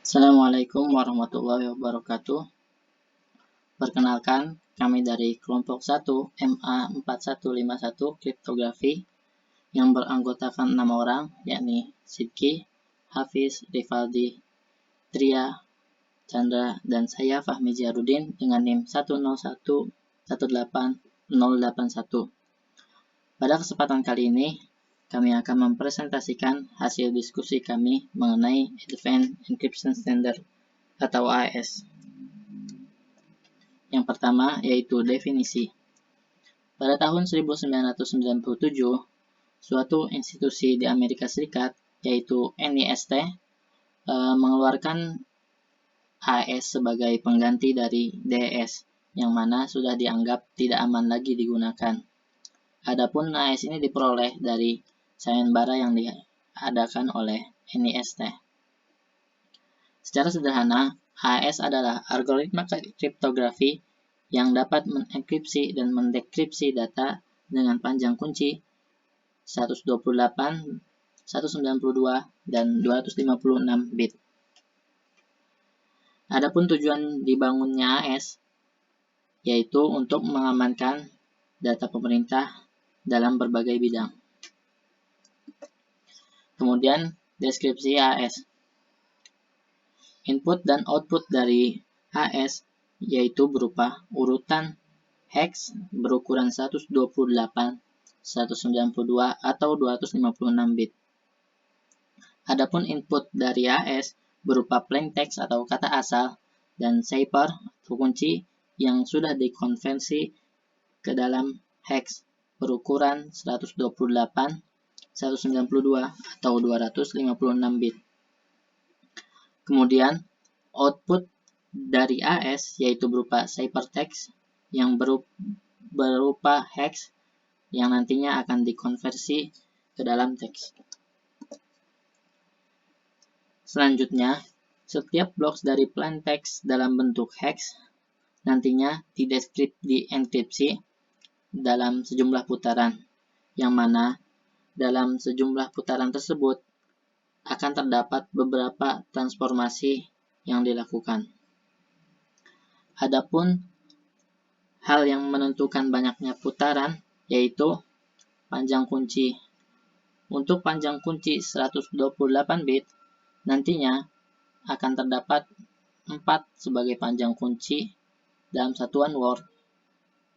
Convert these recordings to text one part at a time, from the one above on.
Assalamualaikum warahmatullahi wabarakatuh. Perkenalkan, kami dari kelompok 1 MA4151 Kriptografi yang beranggotakan 6 orang, yakni Sidki, Hafiz, Rivaldi, Tria, Chandra, dan saya Fahmi Ziarudin dengan NIM 101180081. Pada kesempatan kali ini, kami akan mempresentasikan hasil diskusi kami mengenai Advanced Encryption Standard atau AES. Yang pertama yaitu definisi. Pada tahun 1997, suatu institusi di Amerika Serikat yaitu NIST mengeluarkan AES sebagai pengganti dari DES yang mana sudah dianggap tidak aman lagi digunakan. Adapun AES ini diperoleh dari sayembara yang diadakan oleh NIST. Secara sederhana, AES adalah algoritma kriptografi yang dapat mengenkripsi dan mendekripsi data dengan panjang kunci 128, 192, dan 256 bit. Adapun tujuan dibangunnya AES yaitu untuk mengamankan data pemerintah dalam berbagai bidang. Kemudian, deskripsi AES. Input dan output dari AES yaitu berupa urutan hex berukuran 128, 192, atau 256 bit. Adapun input dari AES berupa plain text atau kata asal dan cipher atau kunci yang sudah dikonversi ke dalam hex berukuran 128, 192, atau 256 bit. Kemudian, output dari AES yaitu berupa ciphertext yang berupa hex yang nantinya akan dikonversi ke dalam teks. Selanjutnya, setiap blok dari plain text dalam bentuk hex nantinya dienkripsi dalam sejumlah putaran, yang mana dalam sejumlah putaran tersebut akan terdapat beberapa transformasi yang dilakukan. Adapun hal yang menentukan banyaknya putaran yaitu panjang kunci. Untuk panjang kunci 128 bit, nantinya akan terdapat 4 sebagai panjang kunci dalam satuan word,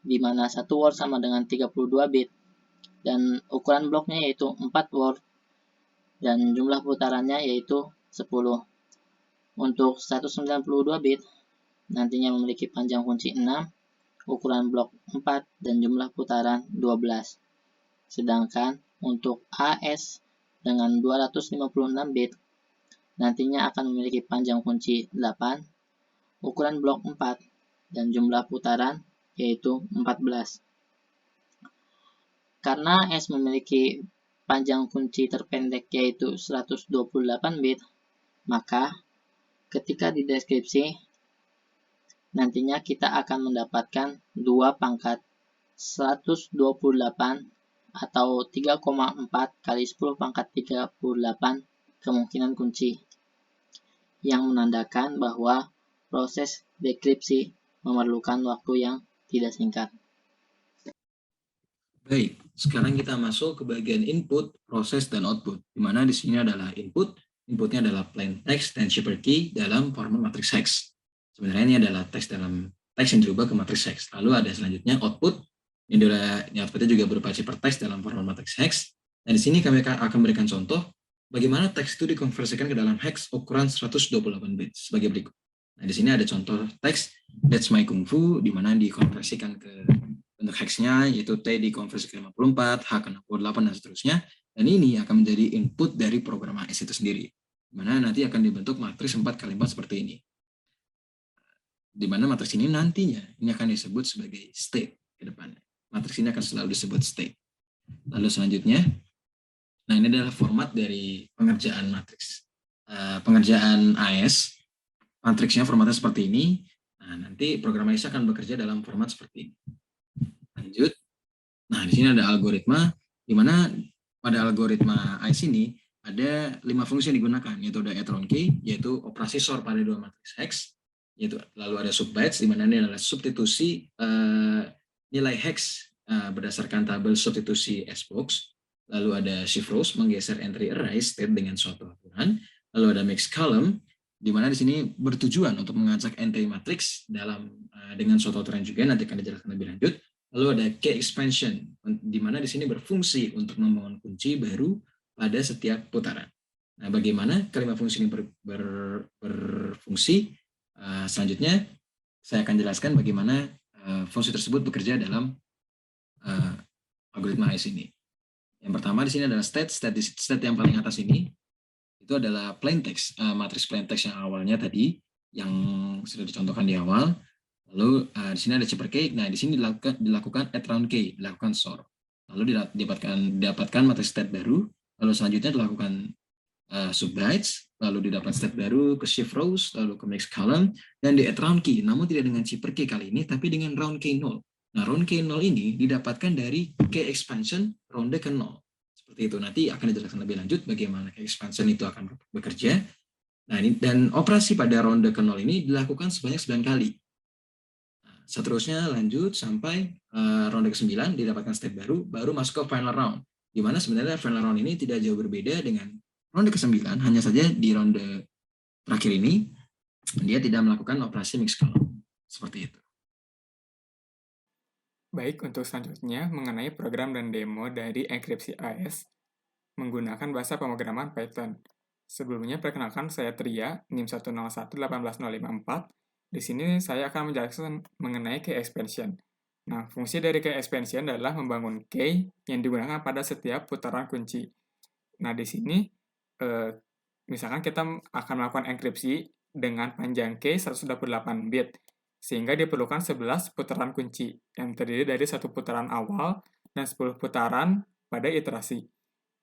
di mana satu word sama dengan 32 bit, dan ukuran bloknya yaitu 4 word, dan jumlah putarannya yaitu 10. Untuk 192 bit, nantinya memiliki panjang kunci 6, ukuran blok 4, dan jumlah putaran 12. Sedangkan untuk AES dengan 256 bit, nantinya akan memiliki panjang kunci 8, ukuran blok 4, dan jumlah putaran yaitu 14. Karena AES memiliki panjang kunci terpendek yaitu 128 bit, maka ketika dideskripsi, nantinya kita akan mendapatkan 2 pangkat 128 atau 3,4 kali 10 pangkat 38 kemungkinan kunci, yang menandakan bahwa proses dekripsi memerlukan waktu yang tidak singkat. Baik, sekarang kita masuk ke bagian input, proses, dan output, di mana di sini adalah inputnya adalah plain text dan cipher key dalam format matriks hex. Sebenarnya ini adalah teks yang dirubah ke matriks hex. Lalu ada selanjutnya output, ini outputnya juga berupa cipher text dalam format matriks hex. Dan di sini kami akan memberikan contoh bagaimana teks itu dikonversikan ke dalam hex ukuran 128 bit sebagai berikut. Nah, di sini ada contoh teks That's My Kung Fu, di mana dikonversikan ke bentuk hexnya, yaitu T dikonversi ke 54, H ke 68, dan seterusnya. Dan ini akan menjadi input dari program AES itu sendiri, di mana nanti akan dibentuk matriks 4 kali 4 seperti ini. Di mana matriks ini nantinya ini akan disebut sebagai state ke depannya. Matriks ini akan selalu disebut state. Lalu selanjutnya, nah ini adalah format dari pengerjaan matriks. Pengerjaan AES, matriksnya formatnya seperti ini. Nah, nanti program AES akan bekerja dalam format seperti ini. Lanjut. Nah, di sini ada algoritma, di mana pada algoritma AES ini ada 5 fungsi yang digunakan, yaitu ada add-round key, yaitu operasi SOR pada dua matriks hex, yaitu lalu ada subbytes, di mana ini adalah substitusi nilai hex berdasarkan tabel substitusi SBox, lalu ada shift rows, menggeser entry array state dengan suatu aturan, lalu ada mix column, di mana di sini bertujuan untuk mengacak entry matrix dengan suatu aturan juga, nanti akan dijelaskan lebih lanjut. Lalu ada key expansion, di mana di sini berfungsi untuk membangun kunci baru pada setiap putaran. Nah, bagaimana kelima fungsi ini berfungsi? Selanjutnya, saya akan jelaskan bagaimana fungsi tersebut bekerja dalam algoritma AES ini. Yang pertama di sini adalah state yang paling atas ini, itu adalah plain text, matriks plain text yang awalnya tadi, yang sudah dicontohkan di awal. Lalu di sini ada cheaper k. Nah, di sini dilakukan add-round k, dilakukan SOR. Lalu didapatkan matriks state baru. Lalu selanjutnya dilakukan subbytes, lalu didapat state baru ke shift rows, lalu ke mix column, dan di add-round key. Namun tidak dengan cheaper k kali ini, tapi dengan round k 0. Nah, round k 0 ini didapatkan dari k expansion ronde ke 0. Seperti itu. Nanti akan dijelaskan lebih lanjut bagaimana k expansion itu akan bekerja. Nah, ini dan operasi pada ronde ke 0 ini dilakukan sebanyak 9 kali. Seterusnya lanjut sampai ronde ke-9 didapatkan step baru masuk ke final round. Di mana sebenarnya final round ini tidak jauh berbeda dengan ronde ke-9, hanya saja di ronde terakhir ini dia tidak melakukan operasi mix column. Seperti itu. Baik, untuk selanjutnya mengenai program dan demo dari enkripsi AES menggunakan bahasa pemrograman Python. Sebelumnya perkenalkan saya Tria, NIM 101818054. Di sini saya akan menjelaskan mengenai key expansion. Nah, fungsi dari key expansion adalah membangun key yang digunakan pada setiap putaran kunci. Nah, di sini misalkan kita akan melakukan enkripsi dengan panjang key 128 bit, sehingga diperlukan 11 putaran kunci yang terdiri dari 1 putaran awal dan 10 putaran pada iterasi.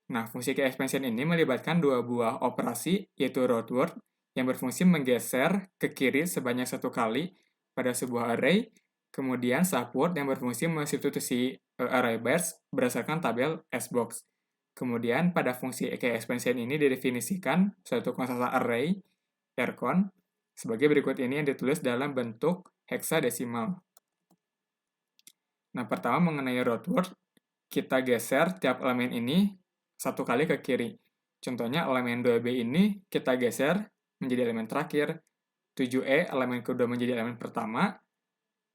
Nah, fungsi key expansion ini melibatkan 2 buah operasi, yaitu roadword yang berfungsi menggeser ke kiri sebanyak 1 kali pada sebuah array, kemudian subword yang berfungsi mensubstitusi array bars berdasarkan tabel SBox. Kemudian pada fungsi key expansion ini didefinisikan suatu konstanta array, rcon, sebagai berikut ini yang ditulis dalam bentuk heksadesimal. Nah, pertama mengenai roadword, kita geser tiap elemen ini 1 kali ke kiri. Contohnya elemen 2B ini kita geser menjadi elemen terakhir, 7E elemen kedua menjadi elemen pertama,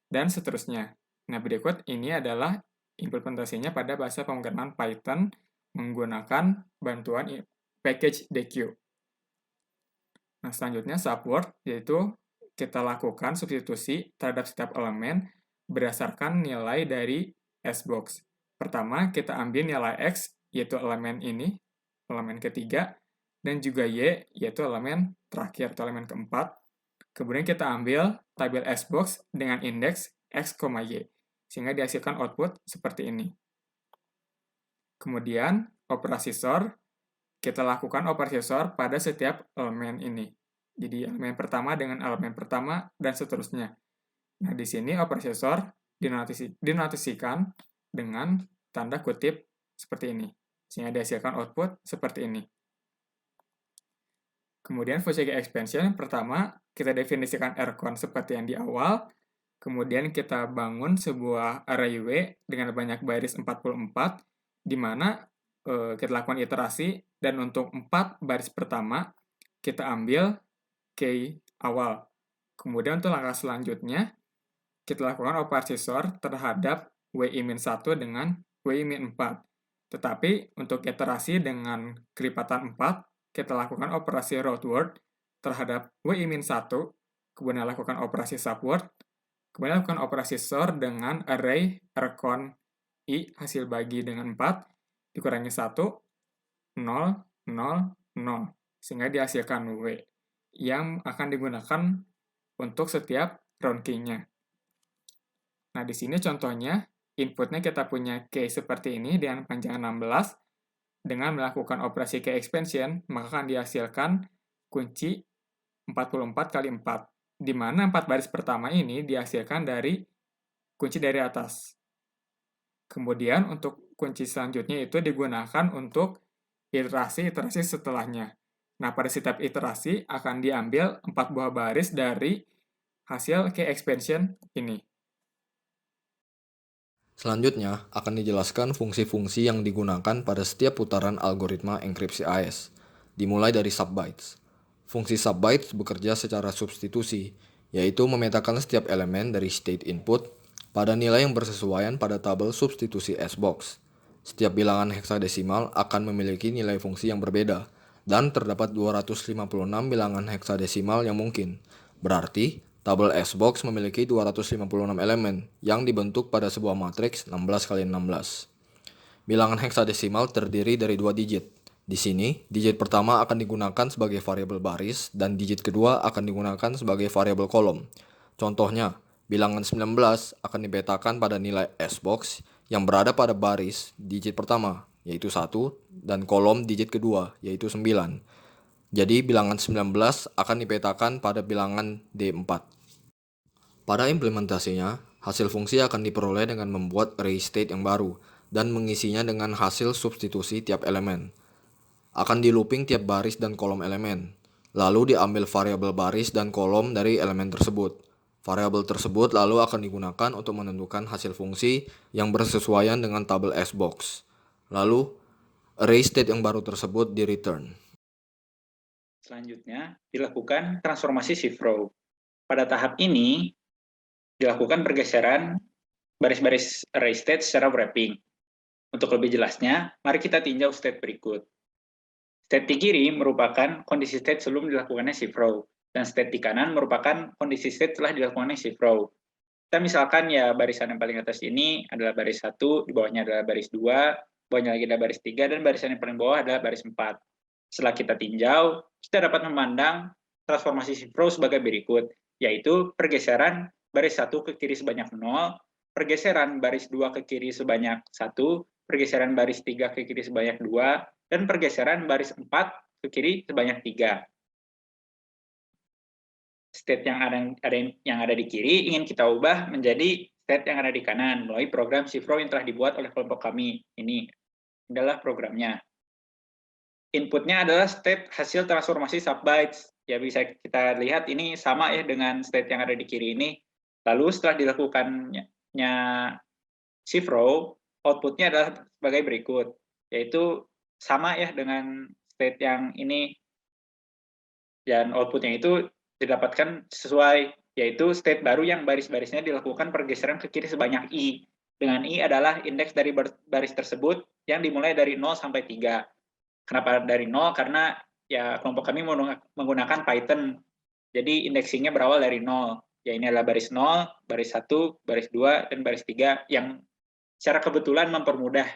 dan seterusnya. Nah, berikut ini adalah implementasinya pada bahasa pemrograman Python menggunakan bantuan package deque. Nah, selanjutnya subword, yaitu kita lakukan substitusi terhadap setiap elemen berdasarkan nilai dari SBox. Pertama, kita ambil nilai X, yaitu elemen ini, elemen ketiga, dan juga Y, yaitu elemen terakhir atau elemen keempat. Kemudian kita ambil tabel SBox dengan indeks X, Y, sehingga dihasilkan output seperti ini. Kemudian, operasi SOR, kita lakukan operasi SOR pada setiap elemen ini. Jadi, elemen pertama dengan elemen pertama, dan seterusnya. Nah, di sini operasi SOR dinotasikan dengan tanda kutip seperti ini, sehingga dihasilkan output seperti ini. Kemudian fungsi key expansion, pertama kita definisikan rcon seperti yang di awal, kemudian kita bangun sebuah array W dengan banyak baris 44, di mana kita lakukan iterasi, dan untuk 4 baris pertama, kita ambil key awal. Kemudian untuk langkah selanjutnya, kita lakukan operasi SOR terhadap WI-1 dengan WI-4. Tetapi untuk iterasi dengan kelipatan 4, kita lakukan operasi roadword terhadap WI-1, kemudian lakukan operasi subword, kemudian lakukan operasi SOR dengan array rcon I hasil bagi dengan 4, dikurangi 1, 0, 0, 0, sehingga dihasilkan W, yang akan digunakan untuk setiap round key-nya. Nah, di sini contohnya, inputnya kita punya key seperti ini dengan panjang 16, dengan melakukan operasi key expansion, maka akan dihasilkan kunci 44 kali 4, di mana 4 baris pertama ini dihasilkan dari kunci dari atas. Kemudian untuk kunci selanjutnya itu digunakan untuk iterasi-iterasi setelahnya. Nah, pada setiap iterasi akan diambil 4 buah baris dari hasil key expansion ini. Selanjutnya akan dijelaskan fungsi-fungsi yang digunakan pada setiap putaran algoritma enkripsi AES, dimulai dari subbytes. Fungsi subbytes bekerja secara substitusi, yaitu memetakan setiap elemen dari state input pada nilai yang bersesuaian pada tabel substitusi S-box. Setiap bilangan heksadesimal akan memiliki nilai fungsi yang berbeda, dan terdapat 256 bilangan heksadesimal yang mungkin. Berarti, tabel S-box memiliki 256 elemen yang dibentuk pada sebuah matriks 16 kali 16. Bilangan heksadesimal terdiri dari 2 digit. Di sini, digit pertama akan digunakan sebagai variabel baris dan digit kedua akan digunakan sebagai variabel kolom. Contohnya, bilangan 19 akan dipetakan pada nilai S-box yang berada pada baris digit pertama, yaitu 1, dan kolom digit kedua, yaitu 9. Jadi, bilangan 19 akan dipetakan pada bilangan D4. Pada implementasinya, hasil fungsi akan diperoleh dengan membuat array state yang baru dan mengisinya dengan hasil substitusi tiap elemen. Akan di looping tiap baris dan kolom elemen. Lalu diambil variabel baris dan kolom dari elemen tersebut. Variabel tersebut lalu akan digunakan untuk menentukan hasil fungsi yang bersesuaian dengan tabel S-box. Lalu, array state yang baru tersebut di-return. Selanjutnya, dilakukan transformasi shift row. Pada tahap ini, dilakukan pergeseran baris-baris array state secara wrapping. Untuk lebih jelasnya, mari kita tinjau state berikut. State di kiri merupakan kondisi state sebelum dilakukannya shift row, dan state di kanan merupakan kondisi state setelah dilakukannya shift row. Kita misalkan ya barisan yang paling atas ini adalah baris 1, di bawahnya adalah baris 2, bawahnya lagi ada baris 3, dan barisan yang paling bawah adalah baris 4. Setelah kita tinjau, kita dapat memandang transformasi shift row sebagai berikut, yaitu pergeseran baris 1 ke kiri sebanyak 0, pergeseran baris 2 ke kiri sebanyak 1, pergeseran baris 3 ke kiri sebanyak 2, dan pergeseran baris 4 ke kiri sebanyak 3. State yang ada di kiri ingin kita ubah menjadi state yang ada di kanan melalui program shift row yang telah dibuat oleh kelompok kami. Ini adalah programnya. Inputnya adalah state hasil transformasi subbytes. Ya bisa kita lihat ini sama ya dengan state yang ada di kiri ini. Lalu setelah dilakukannya shift row, outputnya adalah sebagai berikut, yaitu sama ya dengan state yang ini, dan outputnya itu didapatkan sesuai, yaitu state baru yang baris-barisnya dilakukan pergeseran ke kiri sebanyak i, dengan i adalah indeks dari baris tersebut yang dimulai dari 0 sampai 3. Kenapa dari 0? Karena ya kelompok kami menggunakan Python, jadi indexingnya berawal dari 0. Ya ini adalah baris 0, baris 1, baris 2, dan baris 3 yang secara kebetulan mempermudah.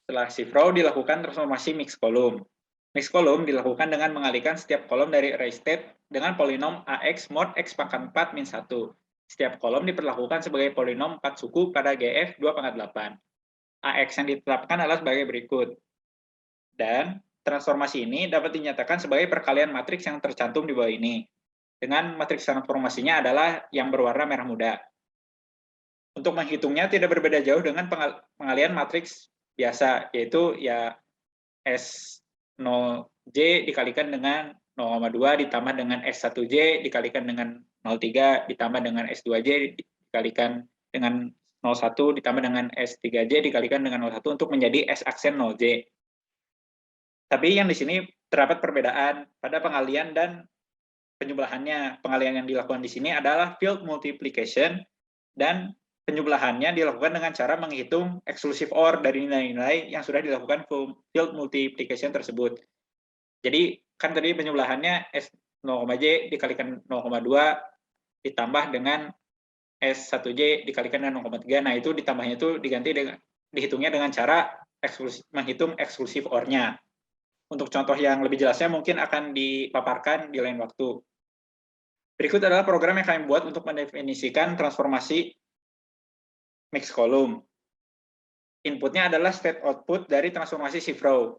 Setelah shift row dilakukan transformasi mix column. Mix column dilakukan dengan mengalihkan setiap kolom dari array state dengan polinom AX mod X pangkat 4 min 1. Setiap kolom diperlakukan sebagai polinom 4 suku pada GF 2/8. AX yang ditetapkan adalah sebagai berikut. Dan transformasi ini dapat dinyatakan sebagai perkalian matriks yang tercantum di bawah ini. Dengan matriks transformasinya adalah yang berwarna merah muda. Untuk menghitungnya tidak berbeda jauh dengan pengalian matriks biasa, yaitu ya S0J dikalikan dengan 0,2 ditambah dengan S1J dikalikan dengan 0,3 ditambah dengan S2J dikalikan dengan 0,1 ditambah dengan S3J dikalikan dengan 0,1 untuk menjadi S aksen 0J. Tapi yang di sini terdapat perbedaan pada pengalian dan penjumlahannya. Pengalian yang dilakukan di sini adalah field multiplication dan penjumlahannya dilakukan dengan cara menghitung exclusive OR dari nilai-nilai yang sudah dilakukan field multiplication tersebut. Jadi kan tadi penjumlahannya S0,J dikalikan 0,2 ditambah dengan S1J dikalikan dengan 0,3. Nah itu ditambahnya itu dihitungnya dengan cara menghitung exclusive OR-nya. Untuk contoh yang lebih jelasnya mungkin akan dipaparkan di lain waktu. Berikut adalah program yang kami buat untuk mendefinisikan transformasi mix column. Inputnya adalah state output dari transformasi shift row.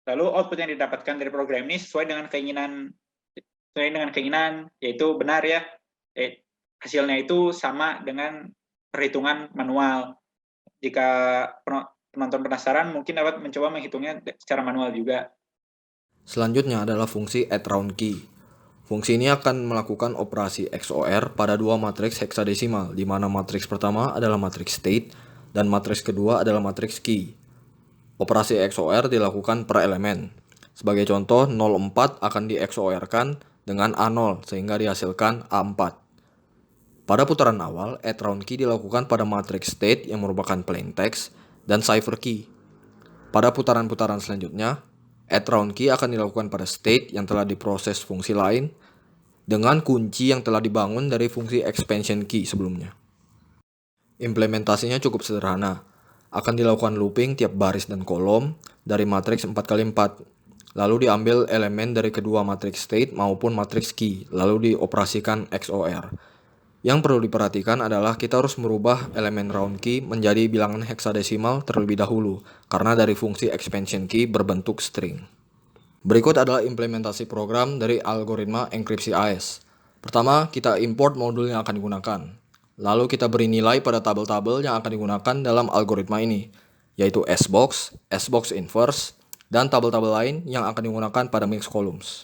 Lalu output yang didapatkan dari program ini sesuai dengan keinginan yaitu benar ya. Hasilnya itu sama dengan perhitungan manual. Jika teman-teman penasaran, mungkin dapat mencoba menghitungnya secara manual juga. Selanjutnya adalah fungsi add-round-key. Fungsi ini akan melakukan operasi XOR pada dua matriks heksadesimal, di mana matriks pertama adalah matriks state dan matriks kedua adalah matriks key. Operasi XOR dilakukan per elemen. Sebagai contoh, 04 akan di XOR-kan dengan A0 sehingga dihasilkan A4. Pada putaran awal, add-round key dilakukan pada matriks state yang merupakan plain text dan cipher key. Pada putaran-putaran selanjutnya, add-round key akan dilakukan pada state yang telah diproses fungsi lain dengan kunci yang telah dibangun dari fungsi expansion key sebelumnya. Implementasinya cukup sederhana. Akan dilakukan looping tiap baris dan kolom dari matriks 4x4. Lalu diambil elemen dari kedua matriks state maupun matriks key, lalu dioperasikan XOR. Yang perlu diperhatikan adalah kita harus merubah elemen round key menjadi bilangan heksadesimal terlebih dahulu, karena dari fungsi expansion key berbentuk string. Berikut adalah implementasi program dari algoritma enkripsi AES. Pertama, kita import modul yang akan digunakan. Lalu kita beri nilai pada tabel-tabel yang akan digunakan dalam algoritma ini, yaitu sbox, sbox inverse, dan tabel-tabel lain yang akan digunakan pada mixed columns.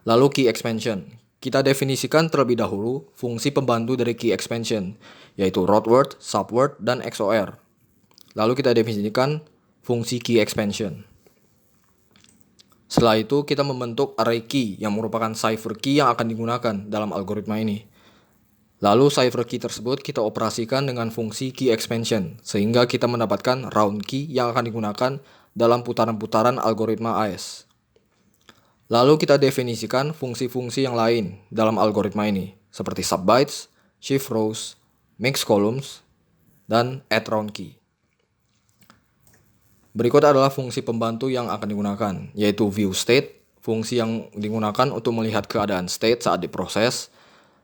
Lalu key expansion. Kita definisikan terlebih dahulu fungsi pembantu dari key expansion, yaitu root word, subword, dan XOR. Lalu kita definisikan fungsi key expansion. Setelah itu kita membentuk array key yang merupakan cipher key yang akan digunakan dalam algoritma ini. Lalu cipher key tersebut kita operasikan dengan fungsi key expansion, sehingga kita mendapatkan round key yang akan digunakan dalam putaran-putaran algoritma AES. Lalu kita definisikan fungsi-fungsi yang lain dalam algoritma ini, seperti subbytes, shift rows, mix columns, dan add round key. Berikut adalah fungsi pembantu yang akan digunakan, yaitu view state, fungsi yang digunakan untuk melihat keadaan state saat diproses,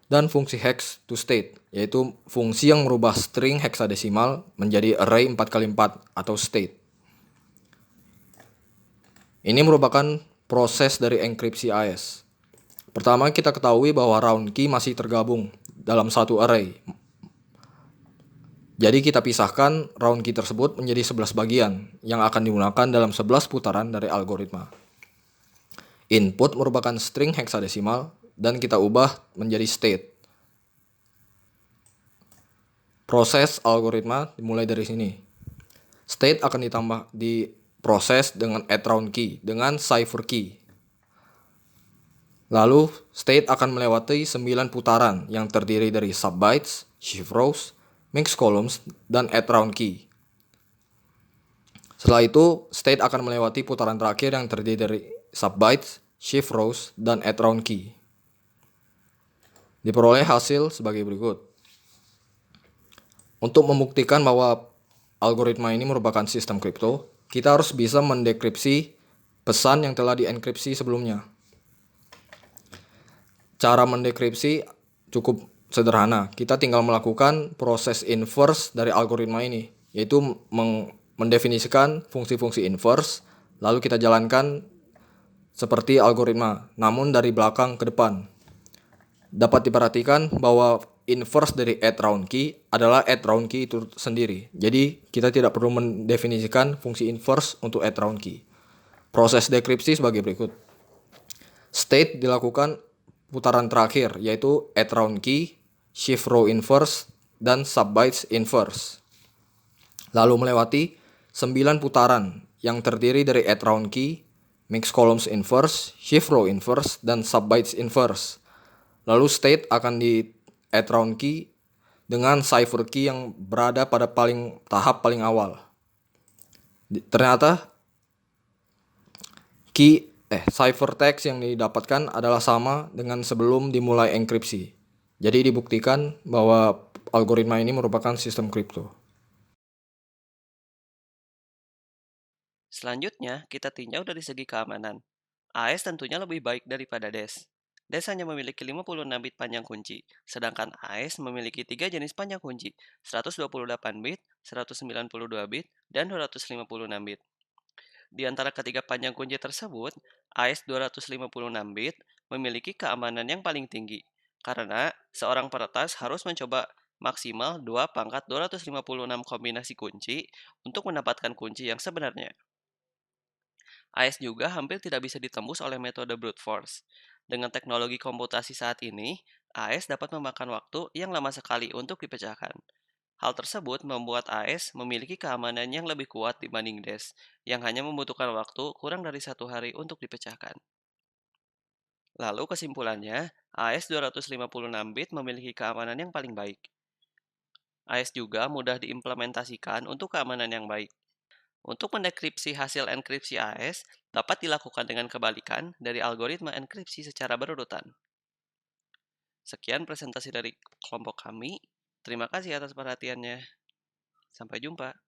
dan fungsi hex to state, yaitu fungsi yang merubah string heksadesimal menjadi array 4x4 atau state. Ini merupakan proses dari enkripsi AES. Pertama, kita ketahui bahwa round key masih tergabung dalam satu array. Jadi kita pisahkan round key tersebut menjadi 11 bagian yang akan digunakan dalam 11 putaran dari algoritma. Input merupakan string heksadesimal dan kita ubah menjadi state. Proses algoritma dimulai dari sini. State akan diproses dengan add round key dengan cipher key. Lalu state akan melewati 9 putaran yang terdiri dari subbytes, shift rows, mix columns, dan add round key. Setelah itu, state akan melewati putaran terakhir yang terdiri dari subbytes, shift rows, dan add round key. Diperoleh hasil sebagai berikut. Untuk membuktikan bahwa algoritma ini merupakan sistem kripto, kita harus bisa mendekripsi pesan yang telah dienkripsi sebelumnya. Cara mendekripsi cukup sederhana. Kita tinggal melakukan proses inverse dari algoritma ini, yaitu mendefinisikan fungsi-fungsi inverse, lalu kita jalankan seperti algoritma, namun dari belakang ke depan. Dapat diperhatikan bahwa inverse dari add round key adalah add round key itu sendiri. Jadi kita tidak perlu mendefinisikan fungsi inverse untuk add round key. Proses dekripsi sebagai berikut. State dilakukan putaran terakhir, yaitu add round key, shift row inverse, dan subbytes inverse. Lalu melewati 9 putaran yang terdiri dari add round key, mix columns inverse, shift row inverse, dan subbytes inverse. Lalu state akan di add round key dengan cipher key yang berada pada tahap paling awal. Ternyata cipher text yang didapatkan adalah sama dengan sebelum dimulai enkripsi. Jadi dibuktikan bahwa algoritma ini merupakan sistem kripto. Selanjutnya, kita tinjau dari segi keamanan. AES tentunya lebih baik daripada DES. DES hanya memiliki 56 bit panjang kunci, sedangkan AES memiliki 3 jenis panjang kunci, 128 bit, 192 bit, dan 256 bit. Di antara ketiga panjang kunci tersebut, AES 256 bit memiliki keamanan yang paling tinggi, karena seorang peretas harus mencoba maksimal 2 pangkat 256 kombinasi kunci untuk mendapatkan kunci yang sebenarnya. AES juga hampir tidak bisa ditembus oleh metode brute force. Dengan teknologi komputasi saat ini, AES dapat memakan waktu yang lama sekali untuk dipecahkan. Hal tersebut membuat AES memiliki keamanan yang lebih kuat dibanding DES, yang hanya membutuhkan waktu kurang dari 1 hari untuk dipecahkan. Lalu kesimpulannya, AES 256 bit memiliki keamanan yang paling baik. AES juga mudah diimplementasikan untuk keamanan yang baik. Untuk mendekripsi hasil enkripsi AES dapat dilakukan dengan kebalikan dari algoritma enkripsi secara berurutan. Sekian presentasi dari kelompok kami. Terima kasih atas perhatiannya. Sampai jumpa.